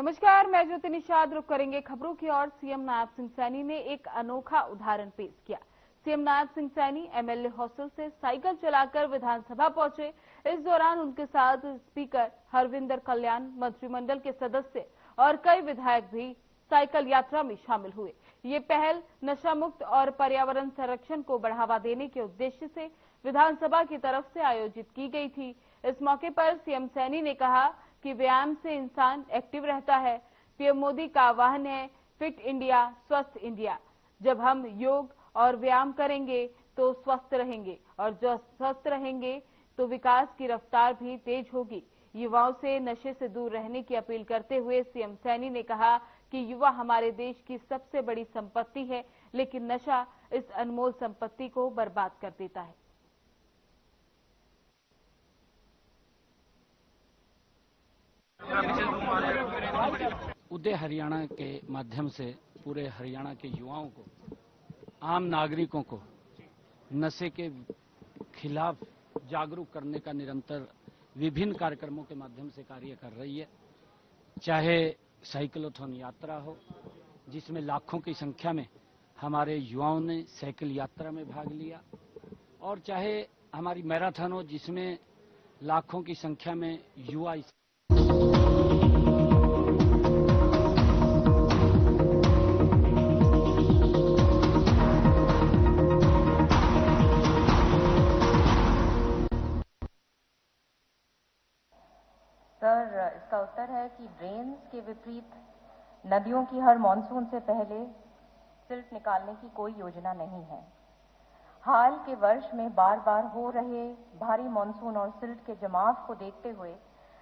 नमस्कार, मैं ज्योति निषाद। रुक करेंगे खबरों की ओर। सीएम नायब सिंह सैनी ने एक अनोखा उदाहरण पेश किया। CM Nayab Singh Saini MLA hostel से साइकिल चलाकर विधानसभा पहुंचे। इस दौरान उनके साथ स्पीकर हरविंदर कल्याण, मंत्रिमंडल के सदस्य और कई विधायक भी साइकिल यात्रा में शामिल हुए। ये पहल नशा मुक्त और पर्यावरण संरक्षण को बढ़ावा देने के उद्देश्य से विधानसभा की तरफ से आयोजित की गई थी। इस मौके पर सीएम सैनी ने कहा कि व्यायाम से इंसान एक्टिव रहता है। पीएम मोदी का आह्वान है, फिट इंडिया स्वस्थ इंडिया। जब हम योग और व्यायाम करेंगे तो स्वस्थ रहेंगे, और जो स्वस्थ रहेंगे तो विकास की रफ्तार भी तेज होगी। युवाओं से नशे से दूर रहने की अपील करते हुए सीएम सैनी ने कहा कि युवा हमारे देश की सबसे बड़ी संपत्ति है, लेकिन नशा इस अनमोल संपत्ति को बर्बाद कर देता है। उदय हरियाणा के माध्यम से पूरे हरियाणा के युवाओं को, आम नागरिकों को नशे के खिलाफ जागरूक करने का निरंतर विभिन्न कार्यक्रमों के माध्यम से कार्य कर रही है। चाहे साइकिलोथॉन यात्रा हो, जिसमें लाखों की संख्या में हमारे युवाओं ने साइकिल यात्रा में भाग लिया, और चाहे हमारी मैराथन हो, जिसमें लाखों की संख्या में युवा सर, इसका उत्तर है कि ड्रेन्स के विपरीत नदियों की हर मॉनसून से पहले सिल्ट निकालने की कोई योजना नहीं है। हाल के वर्ष में बार बार हो रहे भारी मॉनसून और सिल्ट के जमाव को देखते हुए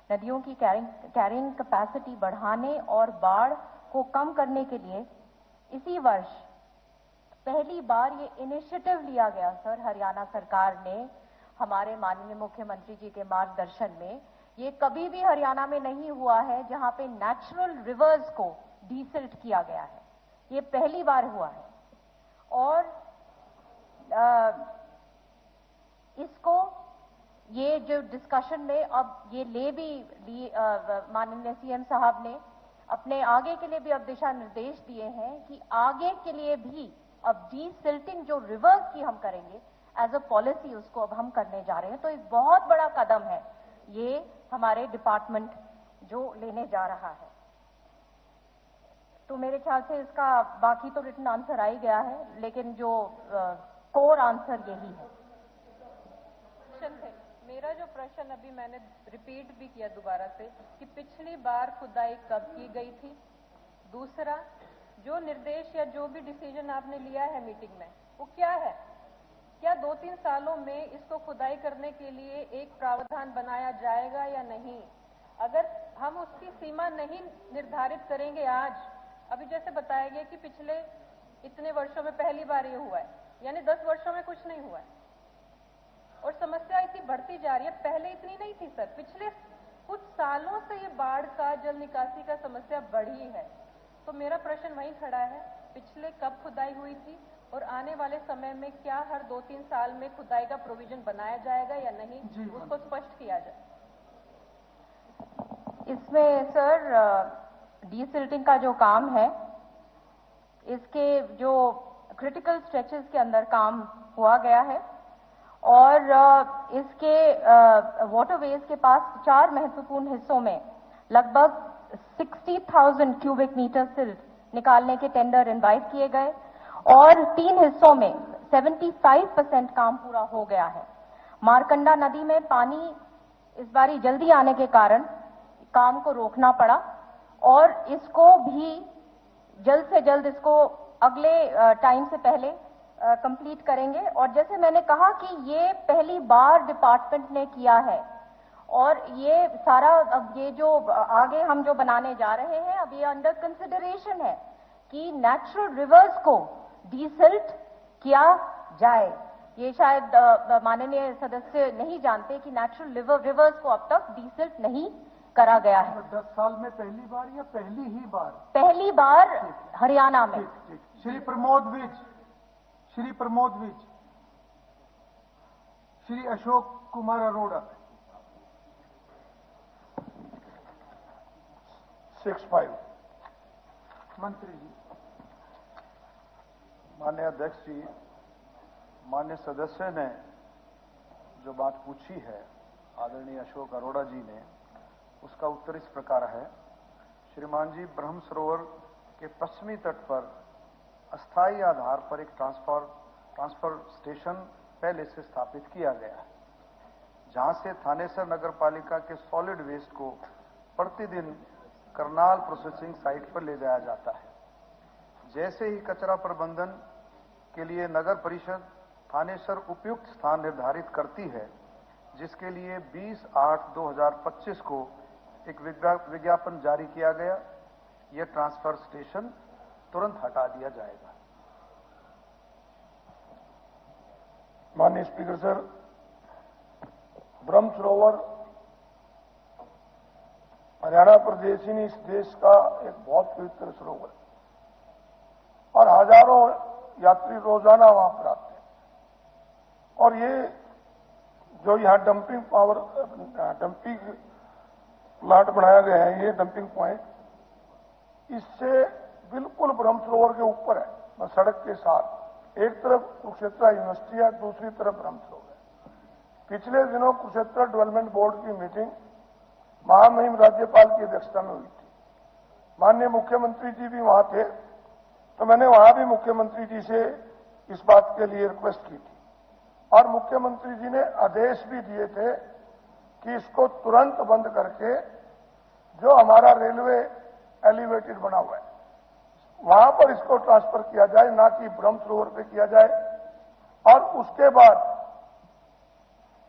नदियों की कैरिंग कैपेसिटी बढ़ाने और बाढ़ को कम करने के लिए इसी वर्ष पहली बार ये इनिशिएटिव लिया गया। सर, हरियाणा सरकार ने हमारे माननीय मुख्यमंत्री जी के मार्गदर्शन में, ये कभी भी हरियाणा में नहीं हुआ है जहां पे नेचुरल रिवर्स को डीसिल्ट किया गया है। ये पहली बार हुआ है। और इसको ये जो डिस्कशन में अब ये ले भी माननीय सीएम साहब ने अपने आगे के लिए भी अब दिशा निर्देश दिए हैं कि आगे के लिए भी अब डीसिल्टिंग जो रिवर्स की हम करेंगे एज अ पॉलिसी, उसको अब हम करने जा रहे हैं। तो एक बहुत बड़ा कदम है ये हमारे डिपार्टमेंट जो लेने जा रहा है। तो मेरे ख्याल से इसका बाकी तो रिटन आंसर आ ही गया है, लेकिन जो कोर आंसर यही है। मेरा जो प्रश्न अभी मैंने रिपीट भी किया दोबारा से कि पिछली बार खुदाई कब की गई थी। दूसरा, जो निर्देश या जो भी डिसीजन आपने लिया है मीटिंग में, वो क्या है? क्या 2-3 सालों में इसको खुदाई करने के लिए एक प्रावधान बनाया जाएगा या नहीं? अगर हम उसकी सीमा नहीं निर्धारित करेंगे आज, अभी जैसे बताया गया कि पिछले इतने वर्षों में पहली बार ये हुआ है, यानी 10 वर्षों में कुछ नहीं हुआ है, और समस्या इतनी बढ़ती जा रही है। पहले इतनी नहीं थी सर, पिछले कुछ सालों से ये बाढ़ का, जल निकासी का समस्या बढ़ी है। तो मेरा प्रश्न वहीं खड़ा है, पिछले कब खुदाई हुई थी, और आने वाले समय में क्या हर 2-3 साल में खुदाई का प्रोविजन बनाया जाएगा या नहीं, उसको स्पष्ट किया जाए। इसमें सर डीसिल्टिंग का जो काम है, इसके जो क्रिटिकल स्ट्रेचेस के अंदर काम हुआ गया है, और इसके वाटरवेज के पास 4 महत्वपूर्ण हिस्सों में लगभग 60,000 क्यूबिक मीटर सिल्ट निकालने के टेंडर इनवाइट किए गए, और 3 हिस्सों में 75% काम पूरा हो गया है। मारकंडा नदी में पानी इस बारी जल्दी आने के कारण काम को रोकना पड़ा, और इसको भी जल्द से जल्द इसको अगले टाइम से पहले कंप्लीट करेंगे। और जैसे मैंने कहा कि ये पहली बार डिपार्टमेंट ने किया है, और ये सारा अब ये जो आगे हम जो बनाने जा रहे हैं, अब ये अंडर कंसिडरेशन है कि नेचुरल रिवर्स को डीसिल्ट किया जाए। ये शायद माननीय सदस्य नहीं जानते कि नेचुरल रिवर्स को अब तक डीसिल्ट नहीं करा गया है। 10 साल में पहली बार या पहली ही बार? पहली बार हरियाणा में। श्री प्रमोद विज, श्री अशोक कुमार अरोड़ा। 65। मंत्री जी। माननीय अध्यक्ष जी, माननीय सदस्य ने जो बात पूछी है आदरणीय अशोक अरोड़ा जी ने, उसका उत्तर इस प्रकार है। श्रीमान जी, ब्रह्म सरोवर के पश्चिमी तट पर अस्थायी आधार पर एक ट्रांसफर स्टेशन पहले से स्थापित किया गया है, जहां से थानेसर नगर पालिका के सॉलिड वेस्ट को प्रतिदिन करनाल प्रोसेसिंग साइट पर ले जाया जाता है। जैसे ही कचरा प्रबंधन के लिए नगर परिषद थानेसर उपयुक्त स्थान निर्धारित करती है, जिसके लिए 20/8/2025 को एक विज्ञापन जारी किया गया, यह ट्रांसफर स्टेशन तुरंत हटा दिया जाएगा। माननीय स्पीकर सर, ब्रह्म सरोवर हरियाणा प्रदेश ही नहीं, इस देश का एक बहुत पवित्र सरोवर है और हजारों यात्री रोजाना वहां पर आते हैं। और ये जो यहाँ डंपिंग प्लांट बनाया गया है, ये डंपिंग पॉइंट, इससे बिल्कुल ब्रह्म सरोवर के ऊपर है, सड़क के साथ। एक तरफ कुरुक्षेत्र यूनिवर्सिटी है, दूसरी तरफ ब्रह्म सरोवर है। पिछले दिनों कुरुक्षेत्र डेवलपमेंट बोर्ड की मीटिंग महामहिम राज्यपाल की अध्यक्षता में हुई थी। माननीय मुख्यमंत्री जी भी वहां थे, तो मैंने वहां भी मुख्यमंत्री जी से इस बात के लिए रिक्वेस्ट की थी और मुख्यमंत्री जी ने आदेश भी दिए थे कि इसको तुरंत बंद करके जो हमारा रेलवे एलिवेटेड बना हुआ है वहां पर इसको ट्रांसफर किया जाए, ना कि ब्रह्म सरोवर पे किया जाए। और उसके बाद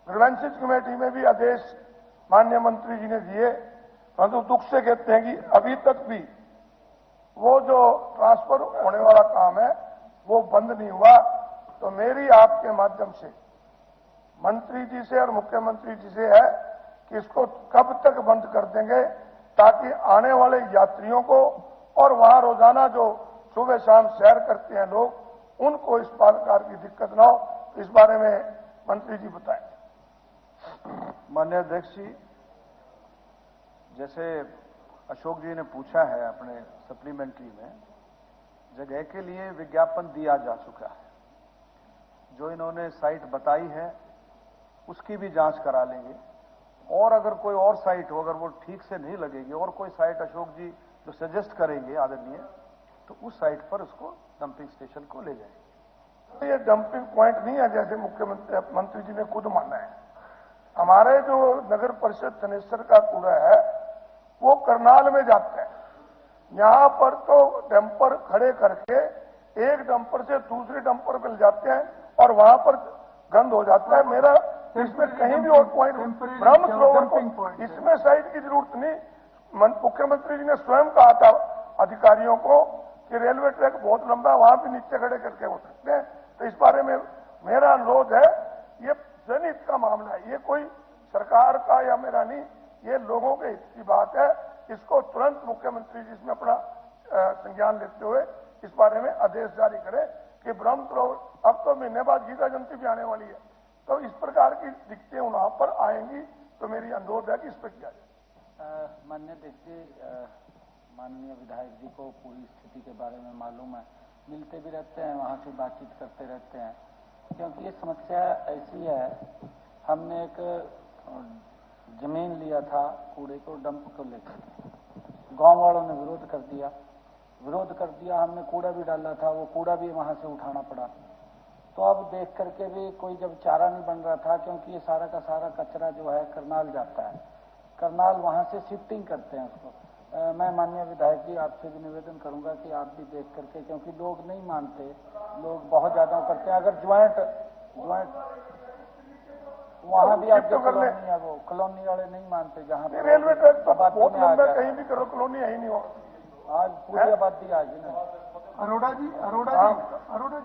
ग्रीवेंसेस कमेटी में भी आदेश माननीय मंत्री जी ने दिए, परंतु दुख से कहते हैं कि अभी तक भी वो जो ट्रांसफर होने वाला काम है वो बंद नहीं हुआ। तो मेरी आपके माध्यम से मंत्री जी से और मुख्यमंत्री जी से है कि इसको कब तक बंद कर देंगे, ताकि आने वाले यात्रियों को और वहां रोजाना जो सुबह शाम सैर करते हैं लोग, उनको इस प्रकार की दिक्कत ना हो। इस बारे में मंत्री जी बताएं। माननीय अध्यक्ष जी, जैसे अशोक जी ने पूछा है अपने सप्लीमेंट्री में, जगह के लिए विज्ञापन दिया जा चुका है। जो इन्होंने साइट बताई है उसकी भी जांच करा लेंगे, और अगर कोई और साइट हो, अगर वो ठीक से नहीं लगेगी और कोई साइट अशोक जी जो सजेस्ट करेंगे आदरणीय, तो उस साइट पर उसको डंपिंग स्टेशन को ले जाएंगे। तो ये डंपिंग पॉइंट नहीं है, जैसे मंत्री जी ने खुद माना है। हमारे जो नगर परिषद थनेसर का कूड़ा है वो करनाल में जाता है। यहां पर तो डंपर खड़े करके एक डंपर से दूसरे डंपर पर ले जाते हैं और वहां पर गंद हो जाता है। मेरा इसमें कहीं भी और पॉइंट ब्रह्म सरोवर को इसमें साइड की जरूरत नहीं। मुख्यमंत्री जी ने स्वयं कहा था अधिकारियों को कि रेलवे ट्रैक बहुत लंबा है, वहां भी नीचे खड़े करके हो सकते हैं। तो इस बारे में मेरा अनुरोध है, ये जनहित का मामला है, ये कोई सरकार का या मेरा नहीं, ये लोगों के हित की बात है। इसको तुरंत मुख्यमंत्री जी इसमें अपना संज्ञान लेते हुए इस बारे में आदेश जारी करें कि ब्रह्म सरोवर, अब तो महीने बाद गीता जयंती भी आने वाली है, तो इस प्रकार की दिक्कतें वहां पर आएंगी। तो मेरी अनुरोध है कि इस पर किया जाए। माननीय अध्यक्ष जी, माननीय विधायक जी को पूरी स्थिति के बारे में मालूम है, मिलते भी रहते हैं, वहां से बातचीत करते रहते हैं, क्योंकि ये समस्या ऐसी है। हमने एक जमीन लिया था कूड़े को डंप को लेकर, गांव वालों ने विरोध कर दिया, हमने कूड़ा भी डाला था, वो कूड़ा भी वहां से उठाना पड़ा। तो अब देख करके भी कोई जब चारा नहीं बन रहा था, क्योंकि ये सारा का सारा कचरा जो है करनाल जाता है, करनाल वहां से शिफ्टिंग करते हैं उसको। मैं माननीय विधायक जी आपसे भी निवेदन करूंगा कि आप भी देख करके, क्योंकि लोग नहीं मानते, लोग बहुत ज्यादा करते हैं। अगर ज्वाइंट वहां भी आपके कॉलोनी है, वो कॉलोनी वाले नहीं मानते, जहाँ पे रेलवे ट्रैक तो बहुत लंबा, कहीं भी करो, कॉलोनी है ही नहीं हो। आज पूरी आबादी आज ना। अरोड़ा जी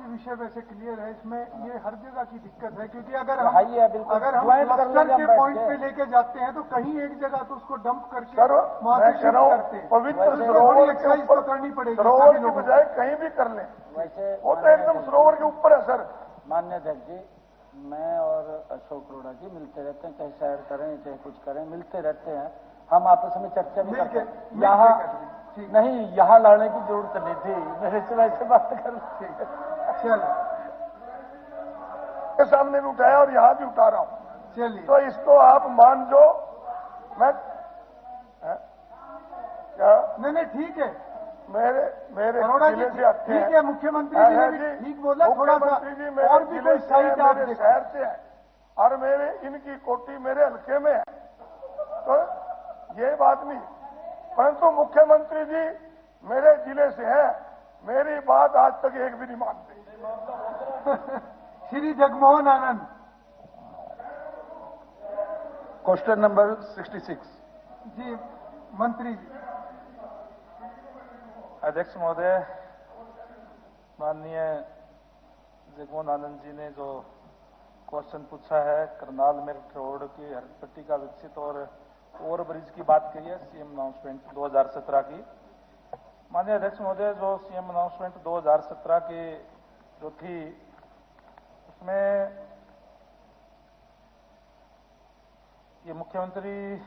विषय वैसे क्लियर है। इसमें ये हर जगह की दिक्कत है, क्योंकि अगर हम क्लस्टर के पॉइंट पे लेके जाते हैं तो कहीं एक जगह तो उसको डंप करके वहां से शिफ्ट करते हैं। पवित्र सरोवर एक्सरसाइज तो करनी पड़ेगी, सरोवर की बजाय कहीं भी कर लें। वैसे वो तो एकदम सरोवर के ऊपर है सर। माननीय अध्यक्ष जी, मैं और अशोक अरोड़ा जी मिलते रहते हैं, चाहे सैर करें चाहे कुछ करें, मिलते रहते हैं। हम आपस में चर्चा भी करते हैं। यहाँ नहीं, यहाँ लड़ने की जरूरत नहीं थी, मेरे से वैसे बात कर चलो के सामने भी उठाया और यहाँ भी उठा रहा हूँ। चलिए, तो इसको आप मान जो मैं क्या नहीं ठीक है, मेरे जिले से आते हैं। ठीक है, मुख्यमंत्री जी ने भी ठीक बोला, थोड़ा सा मुख्यमंत्री जी मेरे और भी जिले कोई से है, साइड आप मेरे देखो। शहर से है और मेरे इनकी कोटी मेरे हल्के में है, तो ये बात नहीं। परंतु मुख्यमंत्री जी मेरे जिले से हैं, मेरी बात आज तक एक भी नहीं मानते। श्री जगमोहन आनंद, क्वेश्चन नंबर 66। जी मंत्री जी। अध्यक्ष महोदय, माननीय जगमोहन आनंद जी ने जो क्वेश्चन पूछा है करनाल मेरठ रोड की हरित पट्टिका विकसित और ओवर ब्रिज की बात कही है, सीएम अनाउंसमेंट 2017 की। माननीय अध्यक्ष महोदय, जो सीएम अनाउंसमेंट 2017 की जो थी उसमें ये मुख्यमंत्री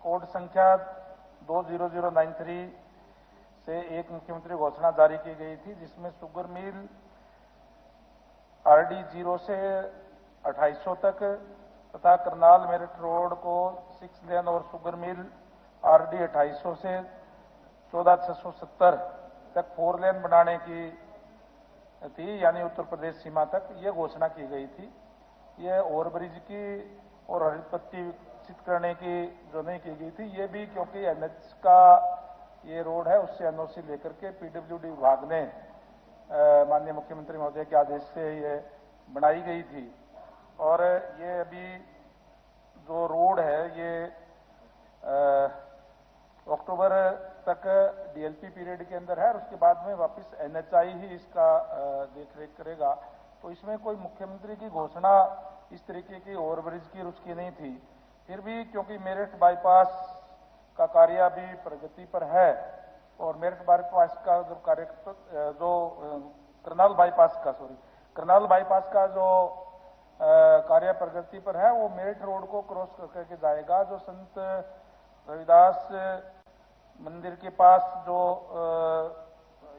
कोड संख्या 20093 से एक मुख्यमंत्री घोषणा जारी की गई थी, जिसमें शुगर मिल RD 0 से 2800 तक तथा करनाल मेरठ रोड को 6 लेन और शुगर मिल RD 2800 से 14670 तक 4 लेन बनाने की थी, यानी उत्तर प्रदेश सीमा तक ये घोषणा की गई थी। ये ओवरब्रिज की और हरित पट्टी विकसित करने की जो नहीं की गई थी, ये भी क्योंकि NH का ये रोड है, उससे NOC लेकर के PWD विभाग ने माननीय मुख्यमंत्री महोदय के आदेश से ये बनाई गई थी। और ये अभी जो रोड है ये अक्टूबर तक DLP पीरियड के अंदर है और उसके बाद में वापस NHI ही इसका देखरेख करेगा। तो इसमें कोई मुख्यमंत्री की घोषणा इस तरीके की ओवरब्रिज की उसकी नहीं थी। फिर भी क्योंकि मेरठ बाईपास का कार्य अभी प्रगति पर है और मेरठ बाईपास का जो कार्य जो करनाल बाईपास का जो कार्य प्रगति पर है, वो मेरठ रोड को क्रॉस करके जाएगा। जो संत रविदास मंदिर के पास जो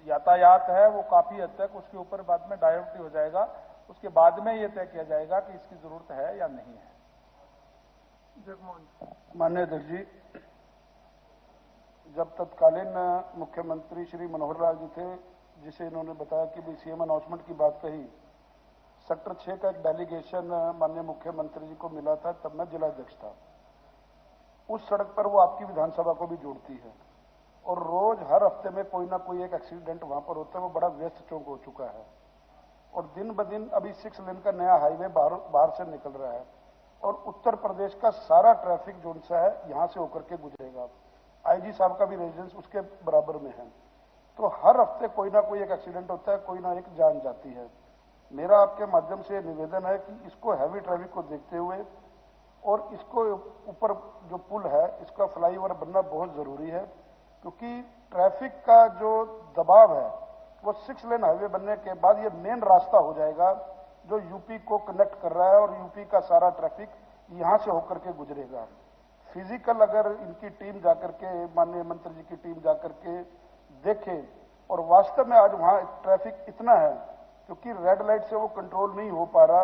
यातायात है वो काफी हद तक उसके ऊपर बाद में डाइवर्ट हो जाएगा। उसके बाद में ये तय किया जाएगा कि इसकी जरूरत है या नहीं है। माननीय अध्यक्ष जी, जब तत्कालीन मुख्यमंत्री श्री मनोहर लाल जी थे, जिसे इन्होंने बताया कि भी सीएम अनाउंसमेंट की बात कही, सेक्टर 6 का एक डेलीगेशन माननीय मुख्यमंत्री जी को मिला था, तब मैं जिलाध्यक्ष था। उस सड़क पर वो आपकी विधानसभा को भी जोड़ती है और रोज हर हफ्ते में कोई ना कोई एक एक्सीडेंट वहां पर होता है। वो बड़ा व्यस्त चौक हो चुका है और दिन ब दिन अभी 6 लेन का नया हाईवे बाहर से निकल रहा है और उत्तर प्रदेश का सारा ट्रैफिक जोन सा है यहां से होकर के गुजरेगा। IG साहब का भी रेजिडेंस उसके बराबर में है। तो हर हफ्ते कोई ना कोई एक एक्सीडेंट होता है, कोई ना एक जान जाती है। मेरा आपके माध्यम से निवेदन है कि इसको हैवी ट्रैफिक को देखते हुए और इसको ऊपर जो पुल है इसका फ्लाईओवर बनना बहुत जरूरी है, क्योंकि ट्रैफिक का जो दबाव है वो 6 लेन हाईवे बनने के बाद ये मेन रास्ता हो जाएगा जो यूपी को कनेक्ट कर रहा है और यूपी का सारा ट्रैफिक यहां से होकर के गुजरेगा। फिजिकल अगर इनकी टीम जाकर के, माननीय मंत्री जी की टीम जाकर के देखे और वास्तव में आज वहां ट्रैफिक इतना है क्योंकि रेड लाइट से वो कंट्रोल नहीं हो पा रहा,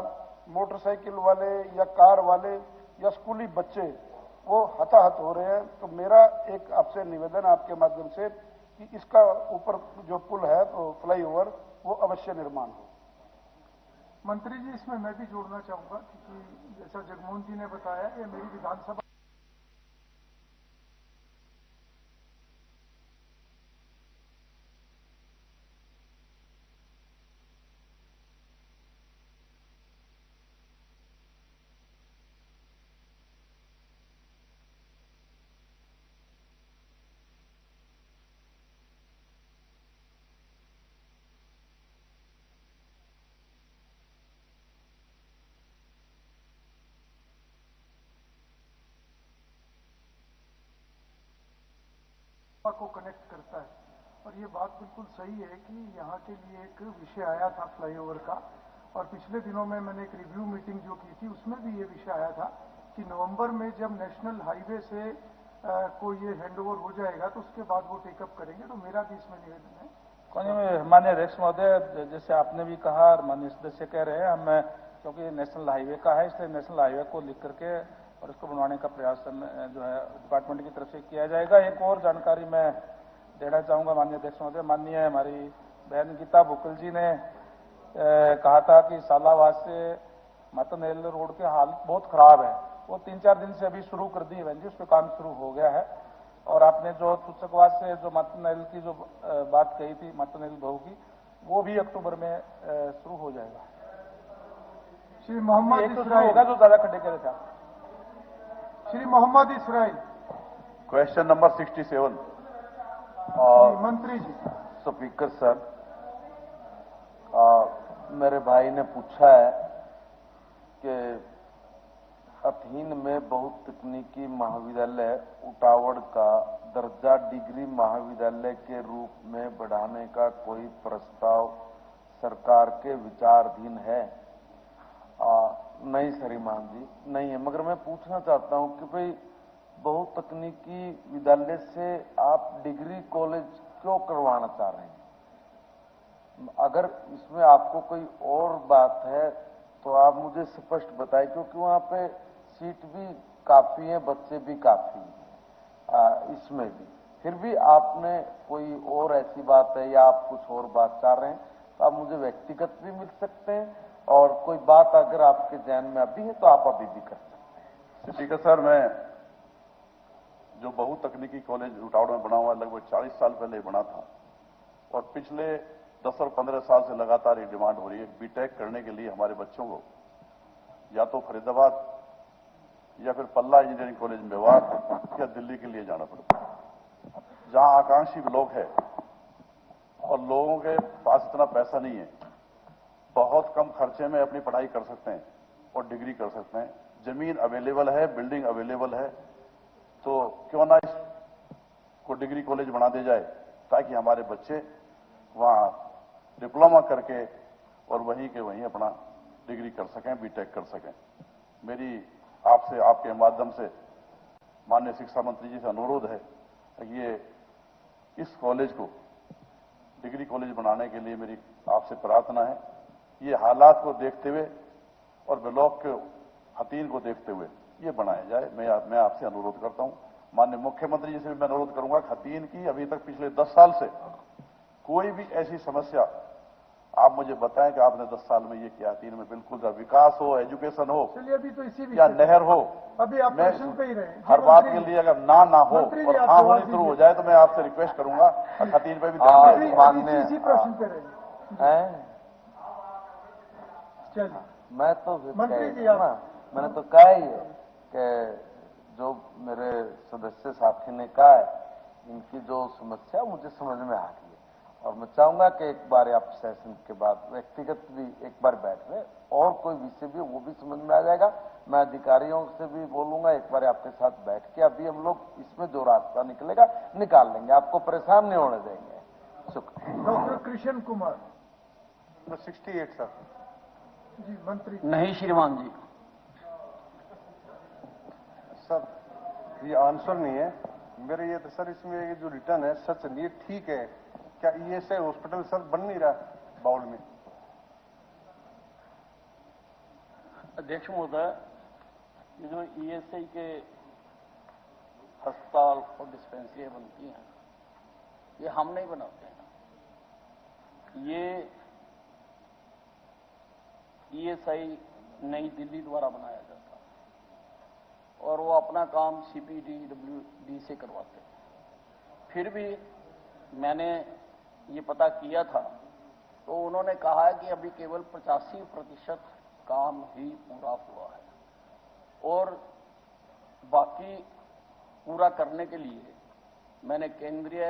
मोटरसाइकिल वाले या कार वाले या स्कूली बच्चे वो हताहत हो रहे हैं। तो मेरा एक आपसे निवेदन है आपके माध्यम से कि इसका ऊपर जो पुल है तो फ्लाईओवर वो अवश्य निर्माण हो। मंत्री जी, इसमें मैं भी जोड़ना चाहूंगा क्योंकि जैसा जगमोहन जी ने बताया, ये मेरी विधानसभा को कनेक्ट करता है और ये बात बिल्कुल सही है कि यहाँ के लिए एक विषय आया था फ्लाईओवर का और पिछले दिनों में मैंने एक रिव्यू मीटिंग जो की थी उसमें भी ये विषय आया था कि नवंबर में जब नेशनल हाईवे से को ये हैंडओवर हो जाएगा तो उसके बाद वो टेकअप करेंगे। तो मेरा भी इसमें निवेदन है। माननीय अध्यक्ष महोदय, जैसे आपने भी कहा और माननीय सदस्य कह रहे हैं, हम क्योंकि नेशनल हाईवे का है, इसलिए नेशनल हाईवे को लिख करके और इसको बनवाने का प्रयास जो है डिपार्टमेंट की तरफ से किया जाएगा। एक और जानकारी मैं देना चाहूंगा माननीय अध्यक्ष महोदय। माननीय हमारी बहन गीता बुकल जी ने कहा था कि सालावास से मतनेल रोड की हालत बहुत खराब है। वो 3-4 दिन से अभी शुरू कर दी है बहन जी, उस पर काम शुरू हो गया है। और आपने जो तुचकवास से जो मतनेल की जो बात कही थी, मतनेल बहु की, वो भी अक्टूबर में शुरू हो जाएगा। श्री मोहम्मद एक तो शुरू होगा जो ज्यादा खड्डे करे था। श्री मोहम्मद इसराइल। Question number 67। मंत्री जी। स्पीकर सर, मेरे भाई ने पूछा है कि अथीन में बहु तकनीकी महाविद्यालय उटावड़ का दर्जा डिग्री महाविद्यालय के रूप में बढ़ाने का कोई प्रस्ताव सरकार के विचाराधीन है? नहीं श्रीमान जी, नहीं है। मगर मैं पूछना चाहता हूं कि भाई बहु तकनीकी विद्यालय से आप डिग्री कॉलेज क्यों करवाना चाह रहे हैं? अगर इसमें आपको कोई और बात है तो आप मुझे स्पष्ट बताएं, क्योंकि वहां पे सीट भी काफी है, बच्चे भी काफी हैं इसमें भी। फिर भी आपने कोई और ऐसी बात है या आप कुछ और बात चाह रहे हैं तो आप मुझे व्यक्तिगत भी मिल सकते हैं, और कोई बात अगर आपके ध्यान में अभी है तो आप अभी भी कर सकते हैं। स्पीकर सर, मैं जो बहु तकनीकी कॉलेज उटावड़ में बना हुआ लगभग 40 साल पहले बना था, और पिछले 10 और 15 साल से लगातार ये डिमांड हो रही है बीटेक करने के लिए हमारे बच्चों को या तो फरीदाबाद या फिर पल्ला इंजीनियरिंग कॉलेज मेवात या दिल्ली के लिए जाना पड़ता है, जहां आकांक्षी लोग हैं और लोगों के पास इतना पैसा नहीं है, बहुत कम खर्चे में अपनी पढ़ाई कर सकते हैं और डिग्री कर सकते हैं। जमीन अवेलेबल है, बिल्डिंग अवेलेबल है, तो क्यों ना इसको डिग्री कॉलेज बना दिया जाए ताकि हमारे बच्चे वहां डिप्लोमा करके और वहीं के वहीं अपना डिग्री कर सकें, बीटेक कर सकें। मेरी आपसे, आपके माध्यम से माननीय शिक्षा मंत्री जी से अनुरोध है कि ये इस कॉलेज को डिग्री कॉलेज बनाने के लिए मेरी आपसे प्रार्थना है। ये हालात को देखते हुए और ब्लॉक के हतीन को देखते हुए ये बनाया जाए। मैं आपसे अनुरोध करता हूं। माननीय मुख्यमंत्री जी से भी मैं अनुरोध करूंगा कि हतीन की अभी तक पिछले 10 साल से कोई भी ऐसी समस्या आप मुझे बताएं कि आपने 10 साल में ये किया, हतीन में बिल्कुल विकास हो, एजुकेशन हो, चलिए अभी तो इसी या नहर हो, अभी आप प्रश्न पे ही रहे। हर बात के लिए अगर ना हो और हाँ होनी शुरू हो जाए तो मैं आपसे रिक्वेस्ट करूंगा हतीन पे भी ध्यान दें। इसी प्रश्न पे रहे। चलिए, मैं तो मंत्री जी मैंने तो कहा ही है कि जो मेरे सदस्य साथी ने कहा है, इनकी जो समस्या मुझे समझ में आ गई है, और मैं चाहूंगा कि एक बार आप सेशन के बाद व्यक्तिगत भी एक बार बैठ रहे और कोई विषय भी वो भी समझ में आ जाएगा। मैं अधिकारियों से भी बोलूंगा एक बार आपके साथ बैठ के, अभी हम लोग इसमें जो रास्ता निकलेगा निकाल लेंगे, आपको परेशान नहीं होने देंगे। शुक्रिया। डॉक्टर कृष्ण कुमार। 68 सर। जी मंत्री। नहीं श्रीमान जी। सर ये आंसर नहीं है मेरे, ये तो सर इसमें ये जो रिटर्न है सच नहीं, ये ठीक है क्या? ईएसआई हॉस्पिटल सर बन नहीं रहा बाउल में? अध्यक्ष महोदय, ये जो ईएसआई के अस्पताल और डिस्पेंसरियां बनती हैं, ये हम नहीं बनाते हैं। ये ईएसआई नई दिल्ली द्वारा बनाया जाता है और वो अपना काम CPDWD से करवाते हैं। फिर भी मैंने ये पता किया था तो उन्होंने कहा है कि अभी केवल 85% काम ही पूरा हुआ है, और बाकी पूरा करने के लिए मैंने केंद्रीय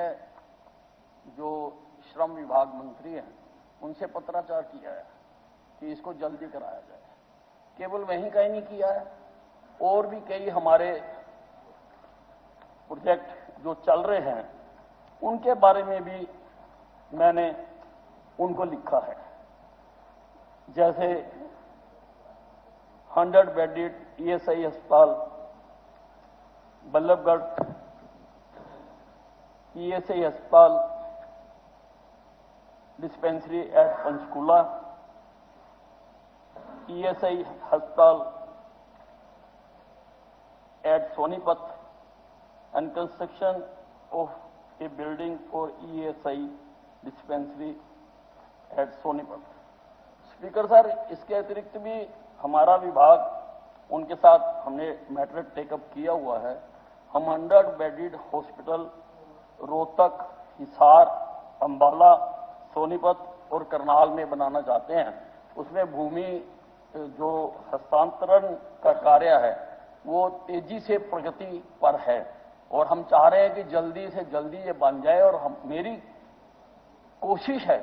जो श्रम विभाग मंत्री हैं उनसे पत्राचार किया है कि इसको जल्दी कराया जाए। केवल वहीं का ही नहीं किया है, और भी कई हमारे प्रोजेक्ट जो चल रहे हैं उनके बारे में भी मैंने उनको लिखा है। जैसे 100 बेडेड ईएसआई अस्पताल बल्लभगढ़ ESI अस्पताल डिस्पेंसरी एट पंचकूला, ESI अस्पताल at Sonipat, and construction of a building for ESI dispensary at Sonipat. Speaker sir, इसके अतिरिक्त भी हमारा विभाग उनके साथ हमने मैटर टेकअप किया हुआ है। हम 100 बेडेड हॉस्पिटल रोहतक, हिसार, अंबाला, सोनीपत और करनाल में बनाना चाहते हैं। उसमें भूमि जो हस्तांतरण का कार्य है वो तेजी से प्रगति पर है और हम चाह रहे हैं कि जल्दी से जल्दी ये बन जाए। और मेरी कोशिश है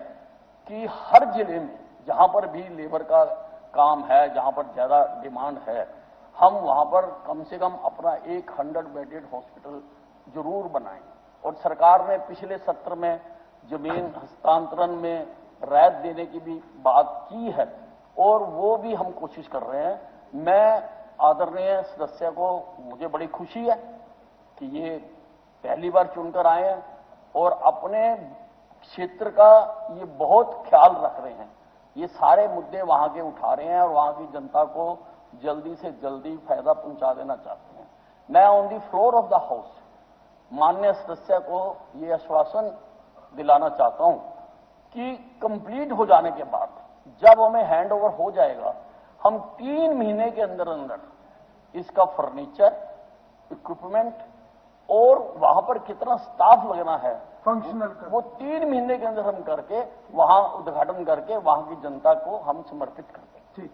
कि हर जिले में जहां पर भी लेबर का काम है, जहां पर ज्यादा डिमांड है, हम वहां पर कम से कम अपना 100 बेडेड हॉस्पिटल जरूर बनाएं। और सरकार ने पिछले सत्र में जमीन हस्तांतरण में राहत देने की भी बात की है और वो भी हम कोशिश कर रहे हैं। मैं आदरणीय सदस्य को, मुझे बड़ी खुशी है कि ये पहली बार चुनकर आए हैं और अपने क्षेत्र का ये बहुत ख्याल रख रहे हैं। ये सारे मुद्दे वहां के उठा रहे हैं और वहां की जनता को जल्दी से जल्दी फायदा पहुंचा देना चाहते हैं। मैं on the floor of the house माननीय सदस्य को ये आश्वासन दिलाना चाहता हूं कि कंप्लीट हो जाने के बाद जब हमें हैंड ओवर हो जाएगा, हम 3 महीने के अंदर अंदर इसका फर्नीचर, इक्विपमेंट और वहां पर कितना स्टाफ लगना है फंक्शनल वो 3 महीने के अंदर हम करके वहां उद्घाटन करके वहां की जनता को हम समर्पित करते हैं। ठीक।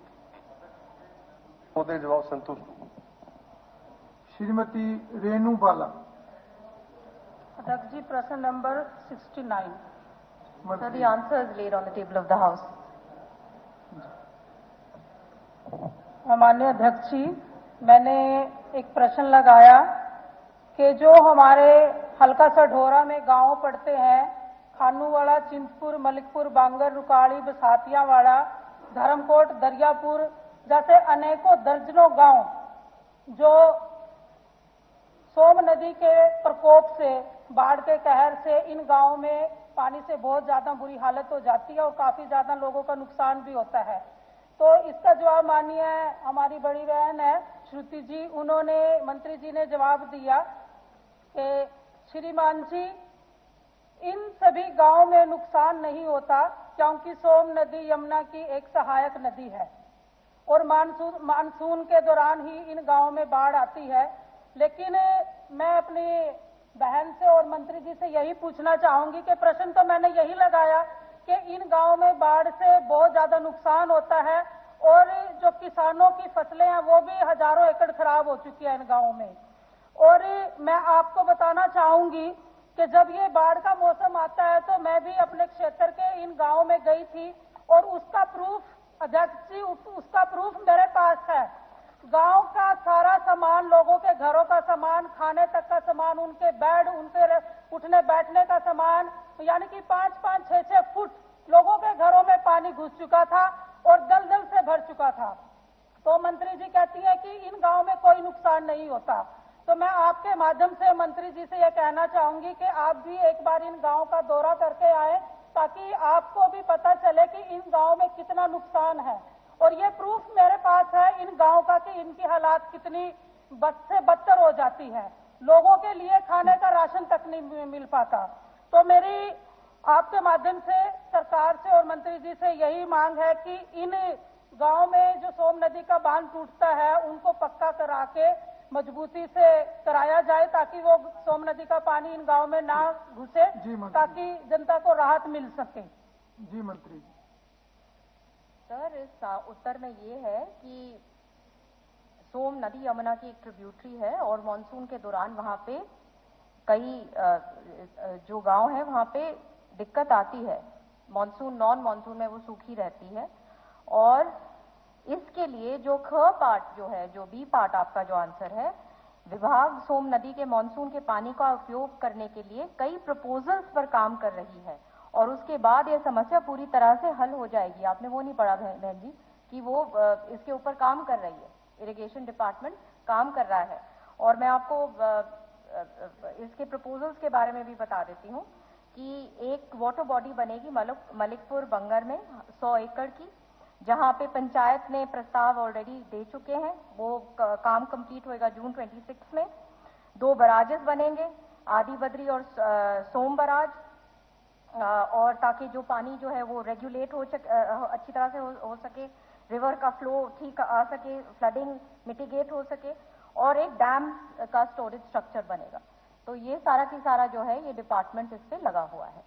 महोदय जवाब संतुष्ट। श्रीमती रेणु बाला। अध्यक्ष जी, प्रश्न नंबर 69। मंत्री। Sir, the answer is laid on the table of the House. माननीय अध्यक्ष जी, मैंने एक प्रश्न लगाया कि जो हमारे हल्का सा ढोरा में गांव पड़ते हैं, खानूवाड़ा, चिंतपुर, मलिकपुर, बांगर, रुकाड़ी, बसातियावाड़ा, धर्मकोट, दरियापुर जैसे अनेकों दर्जनों गांव जो सोम नदी के प्रकोप से, बाढ़ के कहर से इन गांवों में पानी से बहुत ज्यादा बुरी हालत हो जाती है और काफी ज्यादा लोगों का नुकसान भी होता है। तो इसका जवाब माननीय हमारी बड़ी बहन है श्रुति जी, उन्होंने, मंत्री जी ने जवाब दिया कि श्रीमान जी, इन सभी गांवों में नुकसान नहीं होता क्योंकि सोम नदी यमुना की एक सहायक नदी है और मानसून के दौरान ही इन गांवों में बाढ़ आती है। लेकिन मैं अपनी बहन से और मंत्री जी से यही पूछना चाहूंगी कि प्रश्न तो मैंने यही लगाया कि इन गांवों में बाढ़ से बहुत ज्यादा नुकसान होता है और जो किसानों की फसलें हैं वो भी हजारों एकड़ खराब हो चुकी है इन गांवों में। और मैं आपको बताना चाहूंगी कि जब ये बाढ़ का मौसम आता है तो मैं भी अपने क्षेत्र के इन गांवों में गई थी और उसका प्रूफ, अध्यक्ष जी, उसका प्रूफ मेरे पास है। गांव का सारा सामान, लोगों के घरों का सामान, खाने तक का सामान, उनके बेड, उनके उठने बैठने का सामान, यानी कि 5-5, 6-6 फुट लोगों के घरों में पानी घुस चुका था और दलदल से भर चुका था। तो मंत्री जी कहती है कि इन गांवों में कोई नुकसान नहीं होता। तो मैं आपके माध्यम से मंत्री जी से यह कहना चाहूंगी कि आप भी एक बार इन गांवों का दौरा करके आए ताकि आपको भी पता चले कि इन गांवों में कितना नुकसान है। और ये प्रूफ मेरे पास है इन गांव का कि इनकी हालात कितनी बद से बदतर हो जाती है, लोगों के लिए खाने का राशन तक नहीं मिल पाता। तो मेरी आपके माध्यम से सरकार से और मंत्री जी से यही मांग है कि इन गांव में जो सोम नदी का बांध टूटता है उनको पक्का करा के मजबूती से कराया जाए ताकि वो सोम नदी का पानी इन गांव में ना घुसे, ताकि जनता को राहत मिल सके। जी मंत्री जी। सर, इस उत्तर में ये है कि सोम नदी यमुना की एक ट्रिब्यूटरी है और मॉनसून के दौरान वहां पे कई जो गांव है वहां पे दिक्कत आती है। मॉनसून, नॉन मॉनसून में वो सूखी रहती है और इसके लिए जो ख पार्ट जो है, जो बी पार्ट आपका जो आंसर है, विभाग सोम नदी के मॉनसून के पानी का उपयोग करने के लिए कई प्रपोजल्स पर काम कर रही है और उसके बाद यह समस्या पूरी तरह से हल हो जाएगी। आपने वो नहीं पढ़ा बहन जी कि वो इसके ऊपर काम कर रही है, इरिगेशन डिपार्टमेंट काम कर रहा है। और मैं आपको इसके प्रपोजल्स के बारे में भी बता देती हूँ कि एक वाटर बॉडी बनेगी मलिकपुर बंगर में 100 एकड़ की, जहां पे पंचायत ने प्रस्ताव ऑलरेडी दे चुके हैं। वो काम कंप्लीट होएगा जून 26 में। 2 बराजेस बनेंगे, आदि बद्री और सोम बराज, और ताकि जो पानी जो है वो रेगुलेट हो अच्छी तरह से हो सके, रिवर का फ्लो ठीक आ सके, फ्लडिंग मिटिगेट हो सके, और एक डैम का स्टोरेज स्ट्रक्चर बनेगा। तो ये सारा की सारा जो है ये डिपार्टमेंट इस पे लगा हुआ है।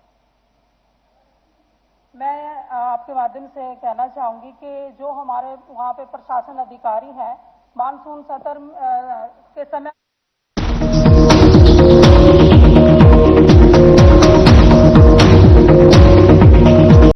मैं आपके माध्यम से कहना चाहूंगी कि जो हमारे वहाँ पे प्रशासन अधिकारी हैं, मानसून सत्र के समय